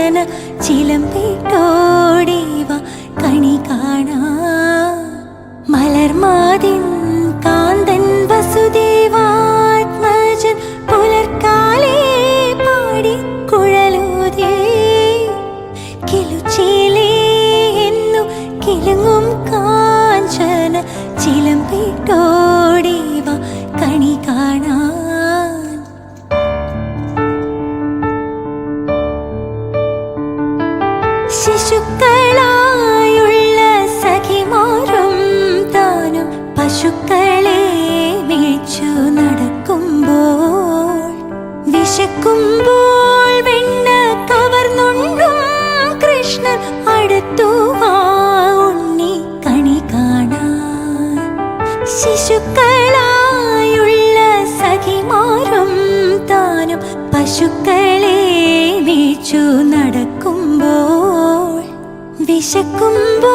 കാഞ്ചന ചിലമ്പിട്ടോടിവ കണി കാണാ. മലർമാതിൻ കാന്തൻ വസുദേവാത്മജൻ പുലർക്കാലേ പാടി കുഴലൂതേ. കിലുച്ചിലേ എന്നു കിലുങ്ങും കാഞ്ചന ചിലമ്പിട്ടോടിവ കണി കാണാൻ. ശിശുക്കളായുള്ള സഖിമാരും താനും പശുക്കളെ മേച്ചു നടക്കുമ്പോൾ, വിശക്കുമ്പോൾ വെണ്ണ കവർന്നുണ്ടും കൃഷ്ണൻ അടുത്തു വാ ഉണ്ണി കണി കാണാൻ. ശിശുക്കളായുള്ള സഖിമാരും താനും പശുക്കളെ മേച്ചു നടക്കുമ്പോൾ, വിശക്കുമ്പോൾ